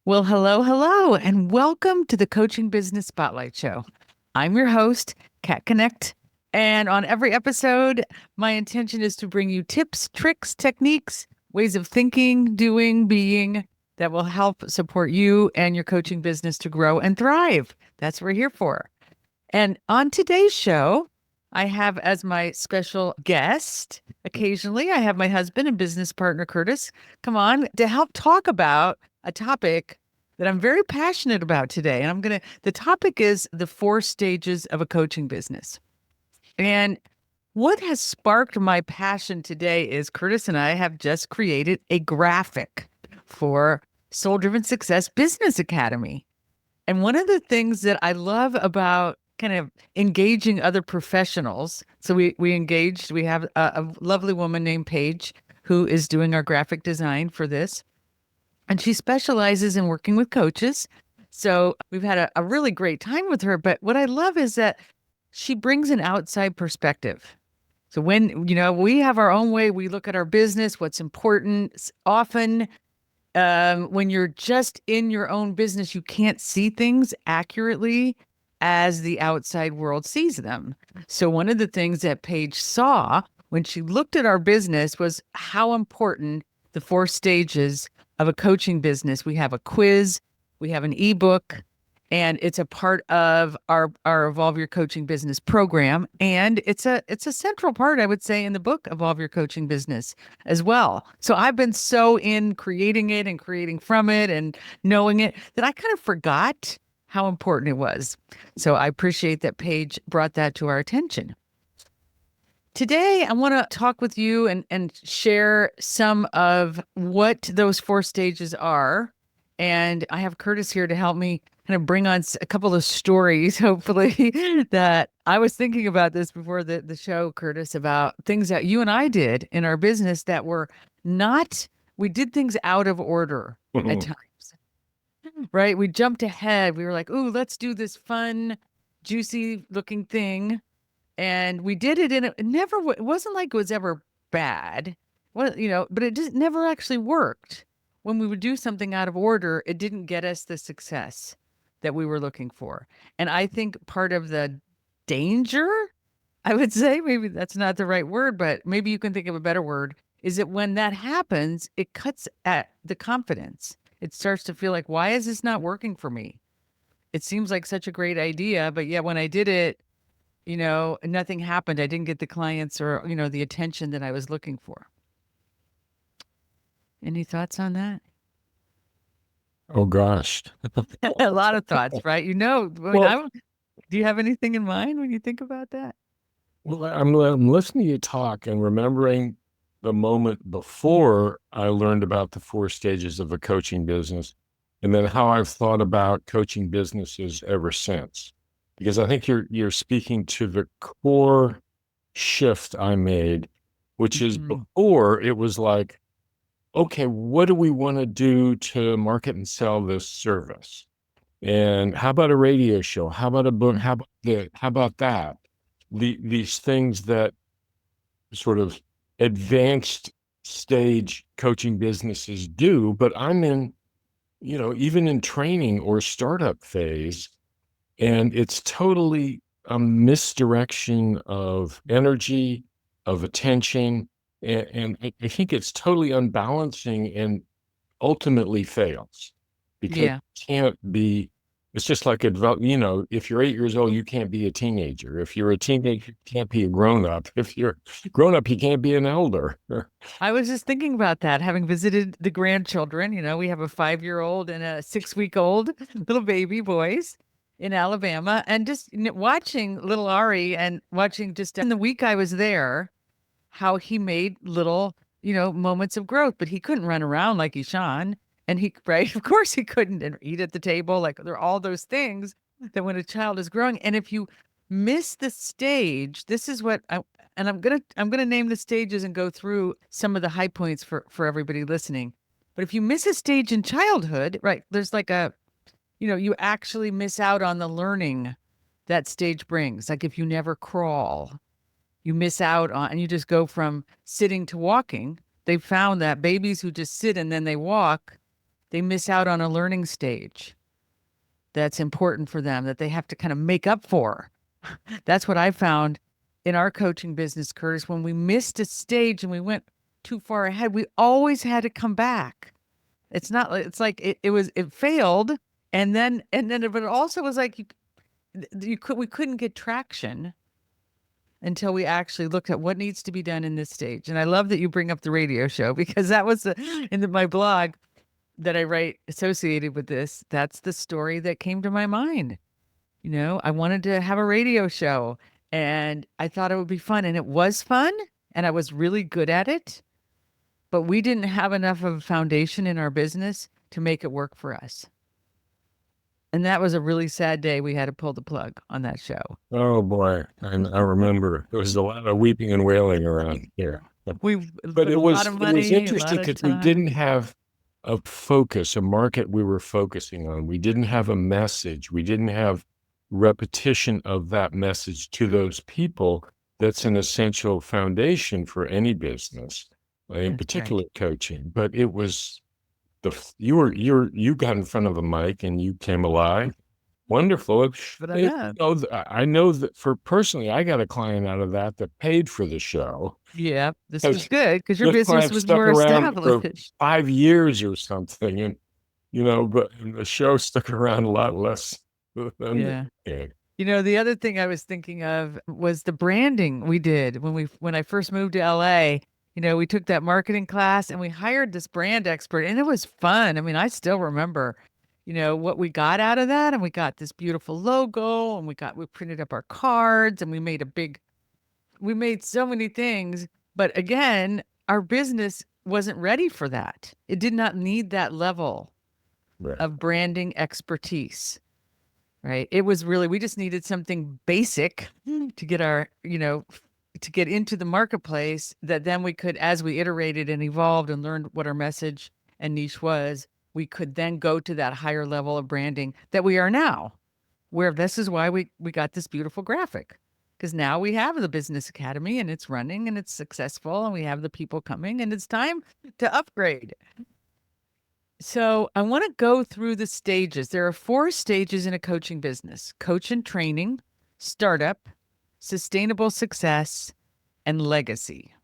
Well, hello, and welcome to the Coaching Business Spotlight Show. I'm your host, Kat Connect, and on every episode, my intention is to bring you tips, tricks, techniques, ways of thinking, doing, being that will help support you and your coaching business to grow and thrive. That's what we're here for. And on today's show, I have as my special guest, occasionally, I have my husband and business partner, Curtis, come on to help talk about a topic that I'm very passionate about today. And the topic is the 4 stages of a coaching business. And what has sparked my passion today is Curtis and I have just created a graphic for Soul Driven Success Business Academy. And one of the things that I love about kind of engaging other professionals, so we have a lovely woman named Paige who is doing our graphic design for this. And she specializes in working with coaches. So we've had a really great time with her. But what I love is that she brings an outside perspective. So when we have our own way, we look at our business, what's important. Often when you're just in your own business, you can't see things accurately as the outside world sees them. So one of the things that Paige saw when she looked at our business was how important the 4 stages of a coaching business. We have a quiz, we have an ebook, and it's a part of our Evolve Your Coaching Business program. And it's a central part, I would say, in the book Evolve Your Coaching Business as well. So I've been so in creating it and creating from it and knowing it that I kind of forgot how important it was. So I appreciate that Paige brought that to our attention. Today, I want to talk with you and share some of what those 4 stages are. And I have Curtis here to help me kind of bring on a couple of stories, hopefully, that I was thinking about this before the show, Curtis, about things that you and I did in our business that were we did things out of order at times. Right? We jumped ahead. We were like, "Ooh, let's do this fun, juicy looking thing." And we did it it wasn't like it was ever bad. But it just never actually worked. When we would do something out of order, it didn't get us the success that we were looking for. And I think part of the danger, I would say, maybe that's not the right word, but maybe you can think of a better word, is that when that happens, it cuts at the confidence. It starts to feel like, why is this not working for me? It seems like such a great idea, but yeah, when I did it, nothing happened. I didn't get the clients or, the attention that I was looking for. Any thoughts on that? Oh gosh. A lot of thoughts, right? Well, Do you have anything in mind when you think about that? I'm listening to you talk and remembering the moment before I learned about the 4 stages of a coaching business, and then how I've thought about coaching businesses ever since. Because I think you're speaking to the core shift I made, which is Mhm. before it was like, okay, what do we want to do to market and sell this service? And how about a radio show? How about a book? How about that? These things that sort of advanced stage coaching businesses do, but I'm in, even in training or startup phase, and it's totally a misdirection of energy, of attention, and I think it's totally unbalancing and ultimately fails because Yeah. it can't be. It's just like if you're 8 years old, you can't be a teenager. If you're a teenager, you can't be a grown up. If you're grown up, you can't be an elder. I was just thinking about that, having visited the grandchildren. We have a 5-year-old and a 6-week-old little baby boys in Alabama, and just watching little Ari and watching just in the week I was there, how he made little, moments of growth, but he couldn't run around like Ishan. And right, of course he couldn't and eat at the table. Like there are all those things that when a child is growing. And if you miss the stage, this is and I'm gonna name the stages and go through some of the high points for everybody listening. But if you miss a stage in childhood, right, there's like you actually miss out on the learning that stage brings. Like if you never crawl, you miss out on, and you just go from sitting to walking. They found that babies who just sit and then they walk they miss out on a learning stage that's important for them that they have to kind of make up for. That's what I found in our coaching business, Curtis. When we missed a stage and we went too far ahead, we always had to come back. It's not, it's like it failed. But it also was like we couldn't get traction until we actually looked at what needs to be done in this stage. And I love that you bring up the radio show because that was my blog that I write associated with this. That's the story that came to my mind. I wanted to have a radio show and I thought it would be fun, and it was fun and I was really good at it, but we didn't have enough of a foundation in our business to make it work for us. And that was a really sad day. We had to pull the plug on that show. Oh boy. And I remember there was a lot of weeping and wailing around here. But it was interesting because we didn't have a focus, a market we were focusing on. We didn't have a message. We didn't have repetition of that message to those people. That's an essential foundation for any business, in particular coaching. But it was you got in front of a mic and you came alive. Wonderful. But I know that personally, I got a client out of that paid for the show. Yeah, this was good because your business was more established. For 5 years or something, and but the show stuck around a lot less. Yeah. The other thing I was thinking of was the branding we did when I first moved to LA. We took that marketing class and we hired this brand expert, and it was fun. I mean, I still remember, what we got out of that, and we got this beautiful logo, and we printed up our cards, and we made so many things. But again, our business wasn't ready for that. It did not need that level of branding expertise. Right. It was really, we just needed something basic to get to get into the marketplace that then we could, as we iterated and evolved and learned what our message and niche was, we could then go to that higher level of branding that we are now, where this is why we got this beautiful graphic, because now we have the Business Academy and it's running and it's successful and we have the people coming and it's time to upgrade. So I want to go through the stages. There are 4 stages in a coaching business: coach and training, startup, sustainable success, and legacy.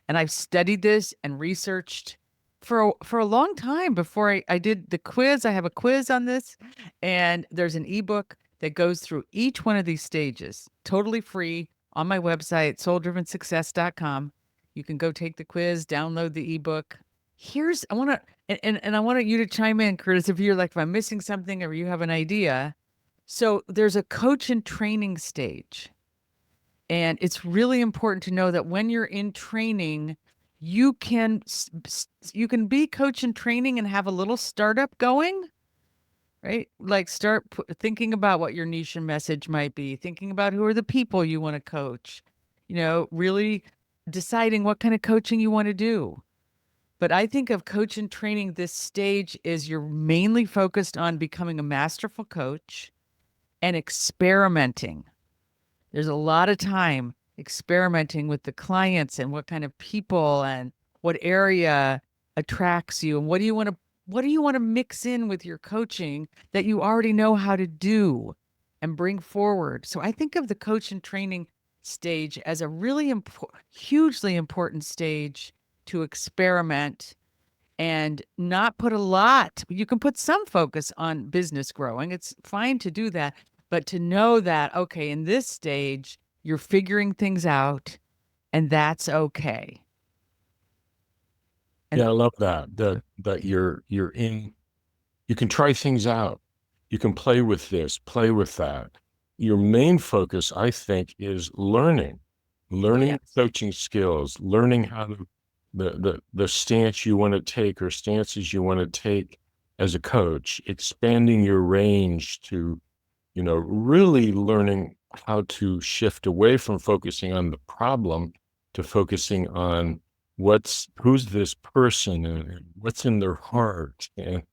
And I've studied this and researched for a long time before I did the quiz. I have a quiz on this, and there's an ebook that goes through each one of these stages, totally free on my website, souldrivensuccess.com. You can go take the quiz, download the ebook. I want you to chime in, Curtis, if you're like, if I'm missing something or you have an idea. So there's a coach and training stage. And it's really important to know that when you're in training, you can be coach and training and have a little startup going, right? Like start thinking about what your niche and message might be, thinking about who are the people you want to coach, really deciding what kind of coaching you want to do. But I think of coach and training, this stage is you're mainly focused on becoming a masterful coach and experimenting. There's a lot of time experimenting with the clients and what kind of people and what area attracts you and what do you want to mix in with your coaching that you already know how to do and bring forward. So I think of the coach and training stage as a really hugely important stage to experiment and not put a lot. You can put some focus on business growing. It's fine to do that, but to know that, okay, in this stage, you're figuring things out and that's okay. And I love that you're in, you can try things out. You can play with this, play with that. Your main focus, I think, is learning coaching skills, learning how to, the stance you want to take or stances you want to take as a coach, expanding your range to, really learning how to shift away from focusing on the problem to focusing on who's this person and what's in their heart. And,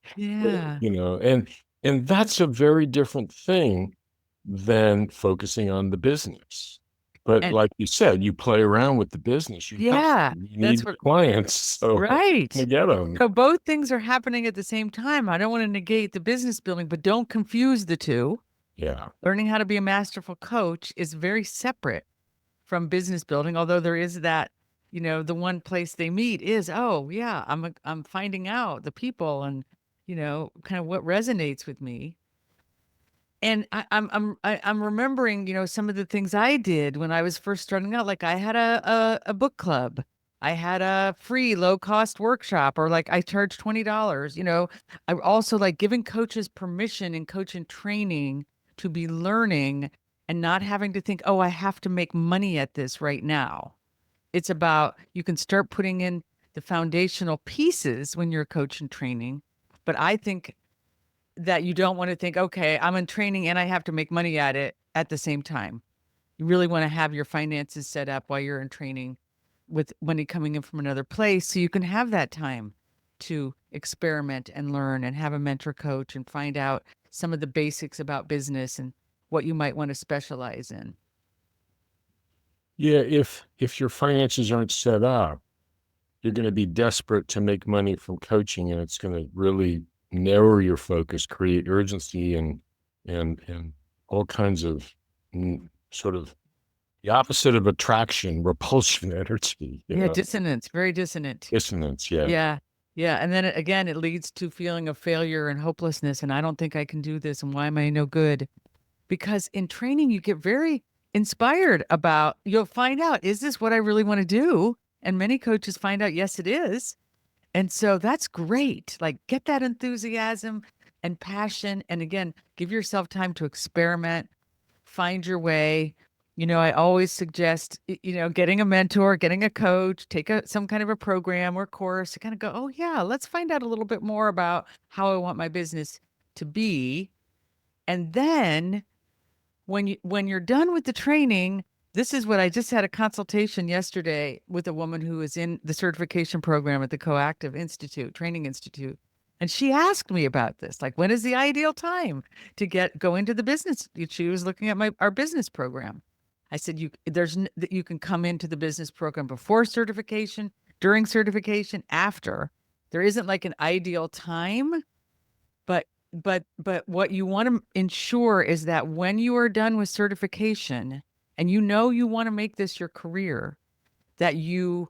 and that's a very different thing than focusing on the business. But And like you said, you play around with the business. You have to. yeah, You that's need what, clients, so you right. get them. So both things are happening at the same time. I don't want to negate the business building, but don't confuse the two. Yeah. Learning how to be a masterful coach is very separate from business building, although there is that, the one place they meet is, oh yeah, I'm finding out the people and, kind of what resonates with me. And I'm remembering, some of the things I did when I was first starting out. Like I had a book club. I had a free low cost workshop, or like I charged $20. I also like giving coaches permission in coaching training to be learning and not having to think, oh, I have to make money at this right now. It's about you can start putting in the foundational pieces when you're coaching training. But I think that you don't want to think, okay, I'm in training and I have to make money at it at the same time. You really want to have your finances set up while you're in training with money coming in from another place so you can have that time to experiment and learn and have a mentor coach and find out some of the basics about business and what you might want to specialize in. Yeah, if your finances aren't set up, you're going to be desperate to make money from coaching, and it's going to really narrow your focus, create urgency, and all kinds of sort of the opposite of attraction, repulsion energy. Yeah, dissonance, very dissonant. Dissonance. Yeah. Yeah. Yeah. And then again, it leads to feeling of failure and hopelessness. And I don't think I can do this. And why am I no good? Because in training, you get very inspired about, you'll find out, is this what I really want to do? And many coaches find out, yes, it is. And so that's great. Like get that enthusiasm and passion. And again, give yourself time to experiment, find your way. I always suggest, getting a mentor, getting a coach, take some kind of a program or course to kind of go, oh yeah, let's find out a little bit more about how I want my business to be. And then when you're done with the training, this is what I just had a consultation yesterday with a woman who is in the certification program at the Coactive Institute, Training Institute. And she asked me about this, like, when is the ideal time to go into the business? She was looking at our business program. I said, you can come into the business program before certification, during certification, after. There isn't like an ideal time, but what you want to ensure is that when you are done with certification and you want to make this your career, that you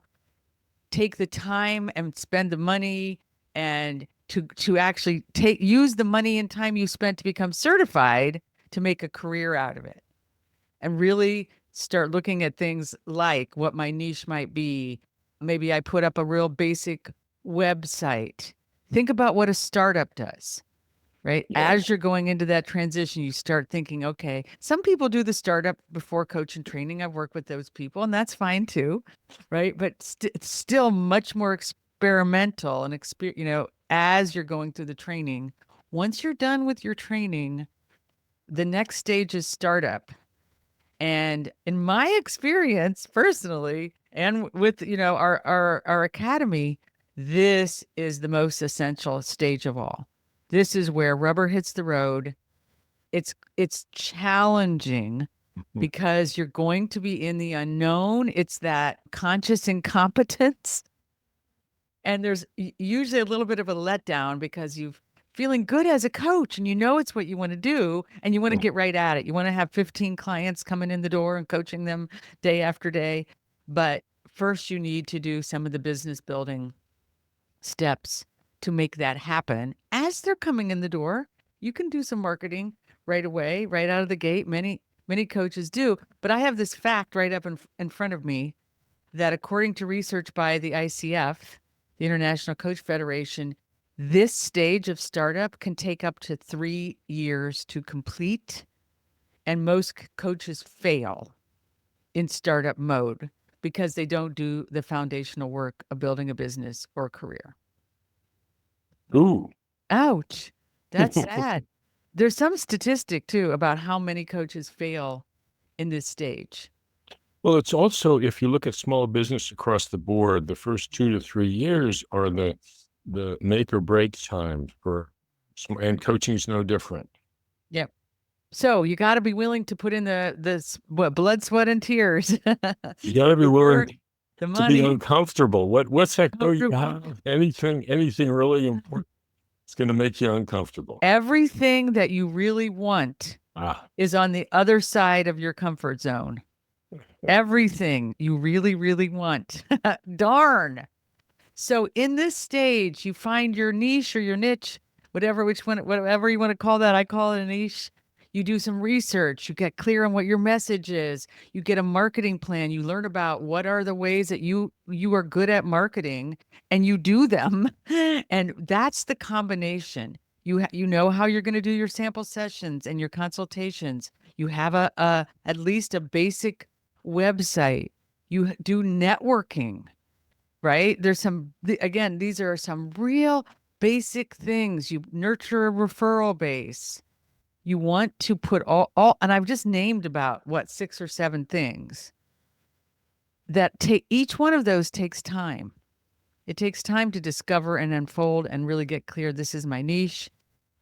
take the time and spend the money and to actually use the money and time you spent to become certified to make a career out of it. And really start looking at things like what my niche might be. Maybe I put up a real basic website. Think about what a startup does. Right. Yeah. As you're going into that transition, you start thinking, okay, some people do the startup before coach and training. I've worked with those people, and that's fine too. Right. But it's still much more experimental and as you're going through the training. Once you're done with your training, the next stage is startup. And in my experience personally, and with, our academy, this is the most essential stage of all. This is where rubber hits the road. It's challenging because you're going to be in the unknown. It's that conscious incompetence. And there's usually a little bit of a letdown because you've feeling good as a coach and it's what you want to do and you want to get right at it. You want to have 15 clients coming in the door and coaching them day after day. But first you need to do some of the business building steps to make that happen. As they're coming in the door, you can do some marketing right away, right out of the gate. Many coaches do. But I have this fact right up in front of me that according to research by the ICF, the International Coach Federation, this stage of startup can take up to 3 years to complete. And most coaches fail in startup mode because they don't do the foundational work of building a business or a career. Ooh. Ouch. That's sad. There's some statistic too about how many coaches fail in this stage. Well, it's also, if you look at small business across the board, the first 2 to 3 years are the make or break time and coaching is no different. Yep. So you got to be willing to put in what blood, sweat, and tears. You got to be The work, willing the to be money. uncomfortable. What's that? Oh, you Comfortable. have anything really important. It's going to make you uncomfortable. Everything that you really want Ah, is on the other side of your comfort zone. Everything you really, really want. Darn. So in this stage, you find your niche or your niche, whatever you want to call that. I call it a niche. You do some research, you get clear on what your message is, you get a marketing plan, you learn about what are the ways that you are good at marketing and you do them. And that's the combination. You know how you're going to do your sample sessions and your consultations. You have a at least a basic website. You do networking, right? Again, these are some real basic things. You nurture a referral base. You want to put and I've just named about what, 6 or 7 things that take each one of those takes time. It takes time to discover and unfold and really get clear. This is my niche.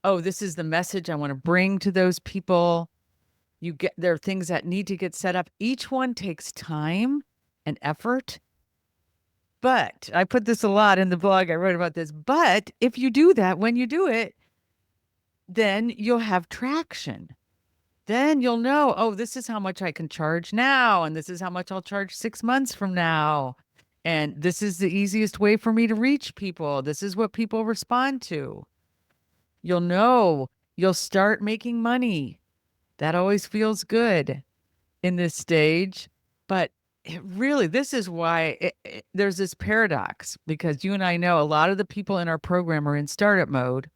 Oh, this is the message I want to bring to those people. There are things that need to get set up. Each one takes time and effort. But I put this a lot in the blog. I wrote about this. But if you do that, when you do it, then you'll have traction. Then you'll know, oh, this is how much I can charge now. And this is how much I'll charge 6 months from now. And this is the easiest way for me to reach people. This is what people respond to. You'll know, you'll start making money. That always feels good in this stage. But this is why there's this paradox, because you and I know a lot of the people in our program are in startup mode.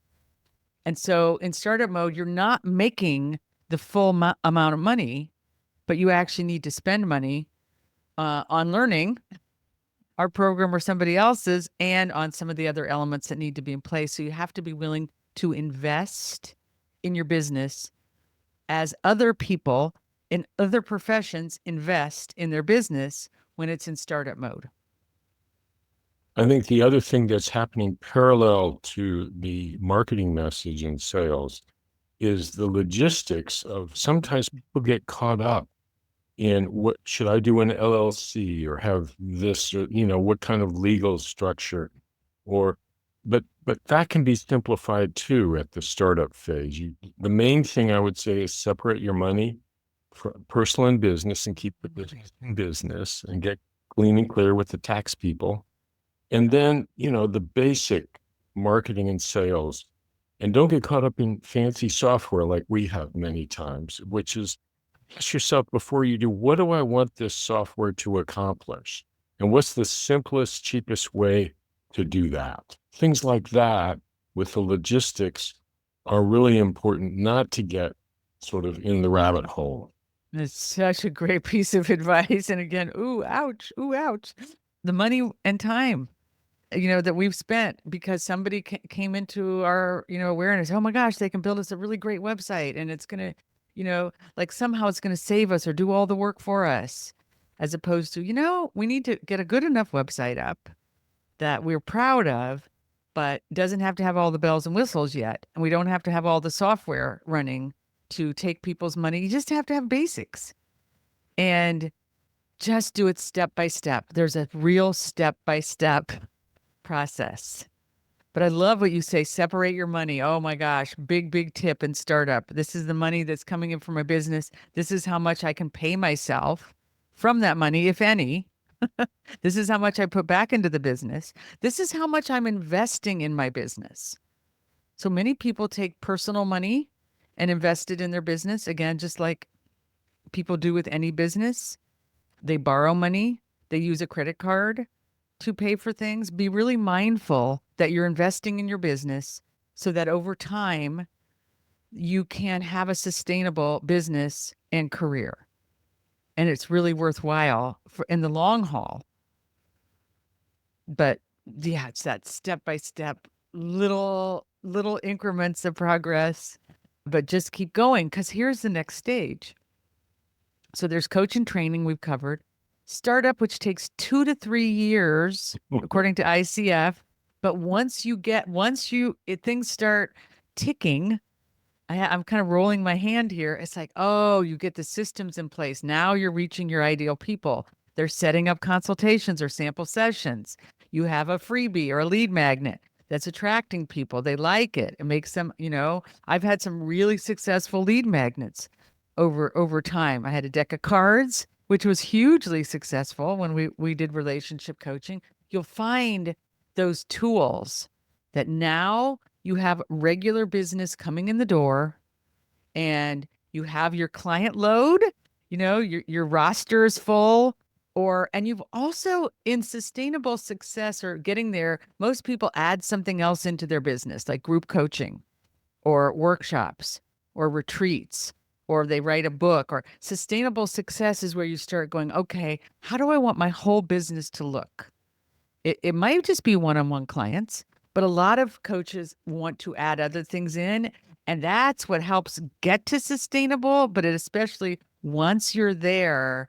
And so in startup mode, you're not making the full amount of money, but you actually need to spend money on learning our program or somebody else's and on some of the other elements that need to be in place. So you have to be willing to invest in your business as other people in other professions invest in their business when it's in startup mode. I think the other thing that's happening parallel to the marketing message and sales is the logistics of sometimes people get caught up in what should I do an LLC or have this or what kind of legal structure or but that can be simplified too at the startup phase. The main thing I would say is separate your money for personal and business and keep the business in business and get clean and clear with the tax people. And then, the basic marketing and sales. And don't get caught up in fancy software like we have many times, which is ask yourself before you do, what do I want this software to accomplish? And what's the simplest, cheapest way to do that? Things like that with the logistics are really important not to get sort of in the rabbit hole. It's such a great piece of advice. And again, ooh, ouch, ooh, ouch. The money and time, that we've spent because somebody came into our, awareness. Oh my gosh, they can build us a really great website and it's going to, like somehow it's going to save us or do all the work for us, as opposed to, we need to get a good enough website up that we're proud of, but doesn't have to have all the bells and whistles yet. And we don't have to have all the software running to take people's money. You just have to have basics and just do it step by step. There's a real step by step process. But I love what you say, separate your money. Oh my gosh, big tip in startup. This is the money that's coming in from my business. This is how much I can pay myself from that money, if any. This is how much I put back into the business. This is how much I'm investing in my business. So many people take personal money and invest it in their business. Again, just like people do with any business, they borrow money, they use a credit card to pay for things. Be really mindful that you're investing in your business so that over time you can have a sustainable business and career. And it's really worthwhile in the long haul. But yeah, it's that step by step, little increments of progress, but just keep going, because here's the next stage. So there's coach and training we've covered. Startup, which takes 2 to 3 years, according to ICF. But once things start ticking, I'm kind of rolling my hand here. It's like, oh, you get the systems in place. Now you're reaching your ideal people. They're setting up consultations or sample sessions. You have a freebie or a lead magnet that's attracting people. They like it. It makes them, I've had some really successful lead magnets over time. I had a deck of cards, which was hugely successful when we did relationship coaching. You'll find those tools that now you have regular business coming in the door and you have your client load, your roster is full, and you've also in sustainable success or getting there, most people add something else into their business, like group coaching or workshops or retreats, or they write a book. Or sustainable success is where you start going, okay, how do I want my whole business to look? It might just be one-on-one clients, but a lot of coaches want to add other things in. And that's what helps get to sustainable. But it especially once you're there,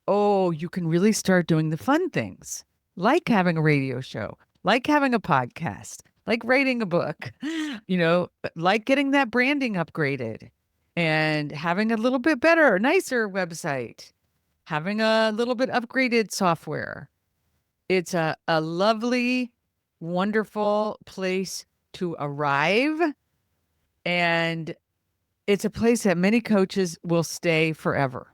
oh, you can really start doing the fun things like having a radio show, like having a podcast, like writing a book, like getting that branding upgraded and having a little bit better, nicer website, having a little bit upgraded software. It's a lovely, wonderful place to arrive. And it's a place that many coaches will stay forever.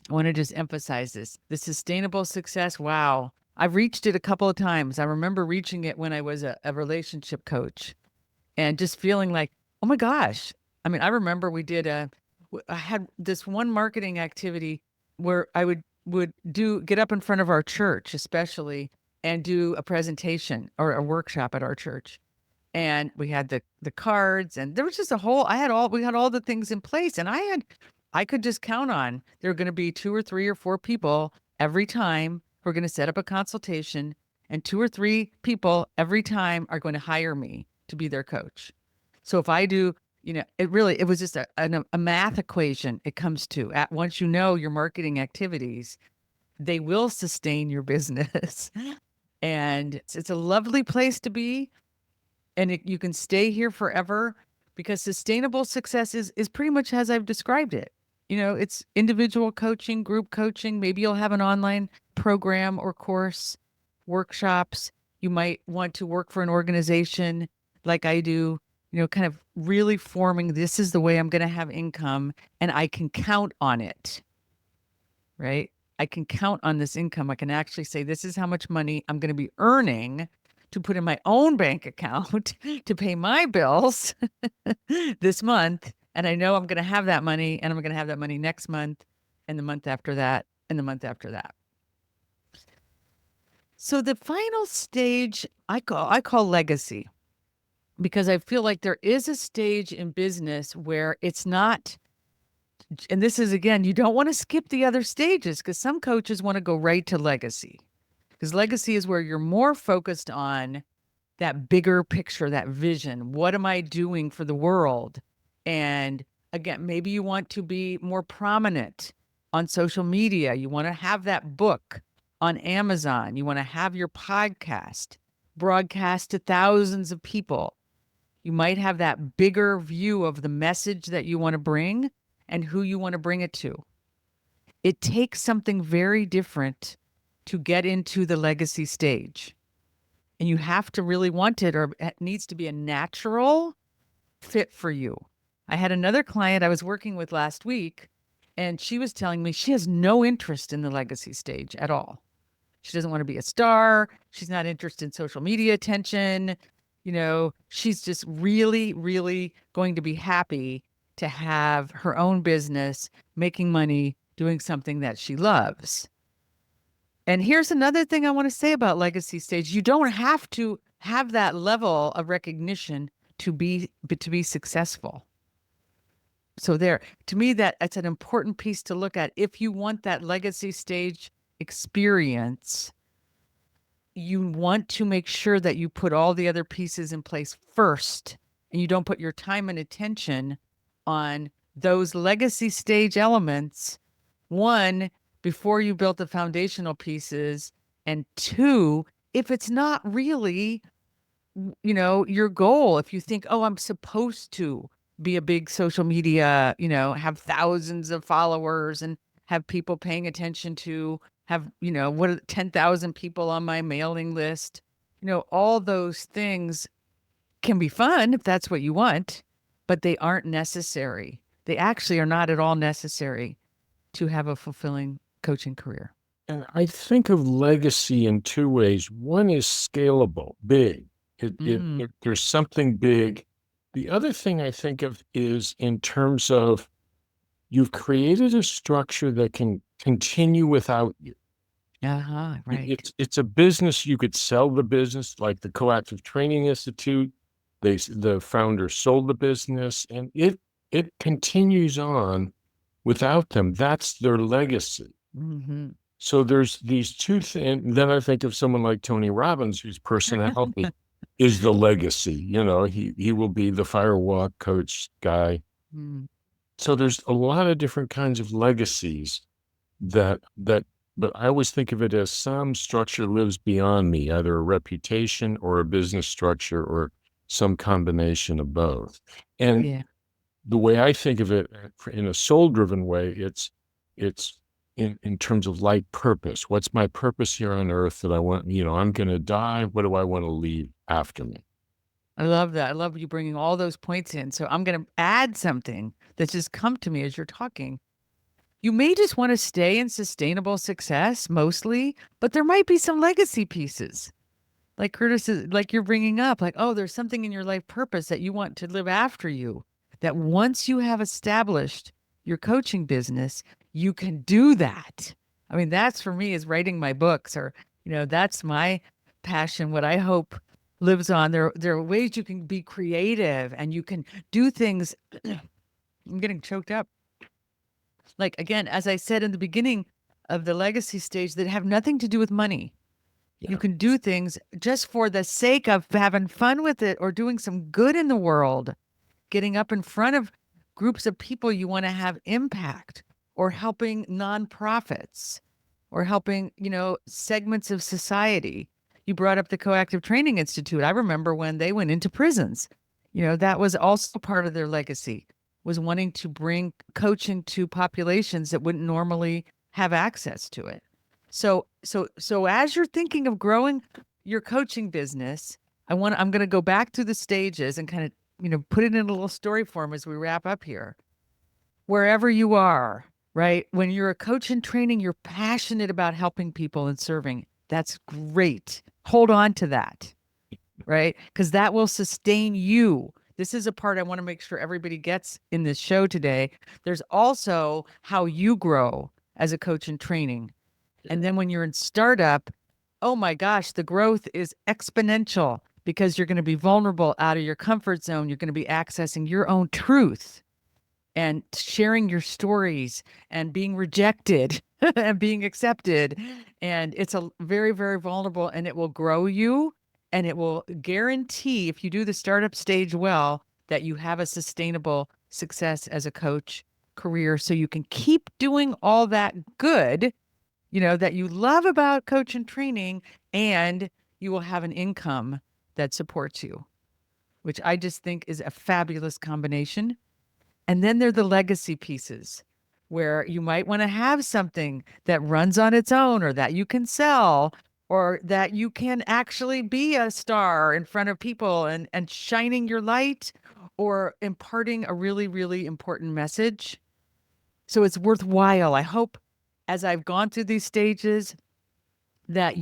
I want to just emphasize this. The sustainable success, wow. I've reached it a couple of times. I remember reaching it when I was a relationship coach and just feeling like, oh my gosh. I mean, I remember I had this one marketing activity where I would get up in front of our church, especially, and do a presentation or a workshop at our church. And we had the cards, and there was just we had all the things in place. And I could just count on there are going to be 2 or 3 or 4 people every time who are going to set up a consultation, and 2 or 3 people every time are going to hire me to be their coach. So if I do, it was just a math equation it comes to. Once you know your marketing activities, they will sustain your business. And it's a lovely place to be. And you can stay here forever because sustainable success is pretty much as I've described it. It's individual coaching, group coaching. Maybe you'll have an online program or course, workshops. You might want to work for an organization like I do, kind of really forming this is the way I'm going to have income and I can count on it, right? I can count on this income. I can actually say, this is how much money I'm going to be earning to put in my own bank account to pay my bills this month. And I know I'm going to have that money, and I'm going to have that money next month and the month after that and the month after that. So the final stage I call legacy, because I feel like there is a stage in business where it's not, and this is, again, you don't want to skip the other stages because some coaches want to go right to legacy, because legacy is where you're more focused on that bigger picture, that vision. What am I doing for the world? And again, maybe you want to be more prominent on social media. You want to have that book on Amazon. You want to have your podcast broadcast to thousands of people. You might have that bigger view of the message that you want to bring and who you want to bring it to. It takes something very different to get into the legacy stage. And you have to really want it, or it needs to be a natural fit for you. I had another client I was working with last week, and she was telling me she has no interest in the legacy stage at all. She doesn't want to be a star. She's not interested in social media attention. She's just really, really going to be happy to have her own business, making money, doing something that she loves. And here's another thing I want to say about legacy stage. You don't have to have that level of recognition to be successful. So to me, that's an important piece to look at. If you want that legacy stage experience, you want to make sure that you put all the other pieces in place first, and you don't put your time and attention on those legacy stage elements. 1, before you built the foundational pieces, and 2, if it's not really, your goal, if you think, oh, I'm supposed to be a big social media, have thousands of followers and have people paying attention to, have, what are 10,000 people on my mailing list. All those things can be fun if that's what you want, but they aren't necessary. They actually are not at all necessary to have a fulfilling coaching career. And I think of legacy in two ways. One is scalable, big. There's something big. The other thing I think of is in terms of you've created a structure that can continue without you. Right. It's a business. You could sell the business, like the Coactive Training Institute. The founder sold the business, and it continues on without them. That's their legacy. Mm-hmm. So there's these two things. Then I think of someone like Tony Robbins, whose personality is the legacy. He will be the firewalk coach guy. Mm. So there's a lot of different kinds of legacies that, but I always think of it as some structure lives beyond me, either a reputation or a business structure or some combination of both. And Yeah. the way I think of it in a soul-driven way, it's in terms of life purpose. What's my purpose here on earth that I want, I'm going to die. What do I want to leave after me? I love that. I love you bringing all those points in. So I'm going to add something that's just come to me as you're talking. You may just want to stay in sustainable success mostly, but there might be some legacy pieces. Like Curtis is, like you're bringing up, like, oh, there's something in your life purpose that you want to live after you. That once you have established your coaching business, you can do that. I mean, that's for me is writing my books, or, that's my passion. What I hope lives on. There are ways you can be creative and you can do things. I'm getting choked up. Like, again, as I said in the beginning of the legacy stage, that have nothing to do with money. Yeah. You can do things just for the sake of having fun with it or doing some good in the world, getting up in front of groups of people you want to have impact, or helping nonprofits, or helping, segments of society. You brought up the Coactive Training Institute. I remember when they went into prisons, that was also part of their legacy, was wanting to bring coaching to populations that wouldn't normally have access to it. So as you're thinking of growing your coaching business, I'm going to go back through the stages and kind of, put it in a little story form as we wrap up here. Wherever you are, right? When you're a coach in training, you're passionate about helping people and serving. That's great. Hold on to that, right? Because that will sustain you. This is a part I want to make sure everybody gets in this show today. There's also how you grow as a coach in training. And then when you're in startup, oh my gosh, the growth is exponential because you're going to be vulnerable, out of your comfort zone. You're going to be accessing your own truth and sharing your stories and being rejected and being accepted. And it's a very, very vulnerable, and it will grow you, and it will guarantee, if you do the startup stage well, that you have a sustainable success as a coach career, so you can keep doing all that good, that you love about coach and training, and you will have an income that supports you, which I just think is a fabulous combination. And then there are the legacy pieces, where you might want to have something that runs on its own, or that you can sell, or that you can actually be a star in front of people and shining your light, or imparting a really, really important message. So it's worthwhile. I hope, as I've gone through these stages, that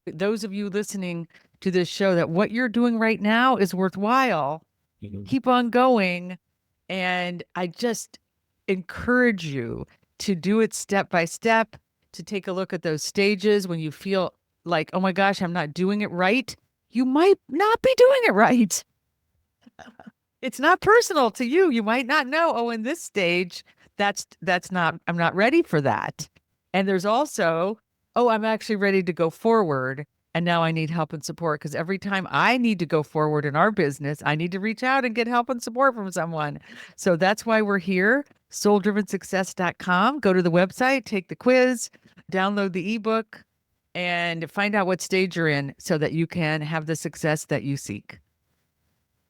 those of you listening to this show, that what you're doing right now is worthwhile. Mhm. Keep on going. And I just encourage you to do it step by step, to take a look at those stages when you feel like, oh my gosh, I'm not doing it right. You might not be doing it right. It's not personal to you. You might not know, oh, in this stage, that's not, I'm not ready for that. And there's also, oh, I'm actually ready to go forward. And now I need help and support, because every time I need to go forward in our business, I need to reach out and get help and support from someone. So that's why we're here. SoulDrivenSuccess.com. Go to the website, take the quiz, download the ebook, and find out what stage you're in so that you can have the success that you seek.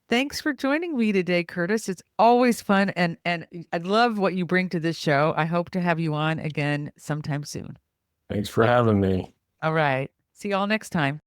Thanks for joining me today, Curtis. It's always fun, and I love what you bring to this show. I hope to have you on again sometime soon. Thanks for having me. All right. See you all next time.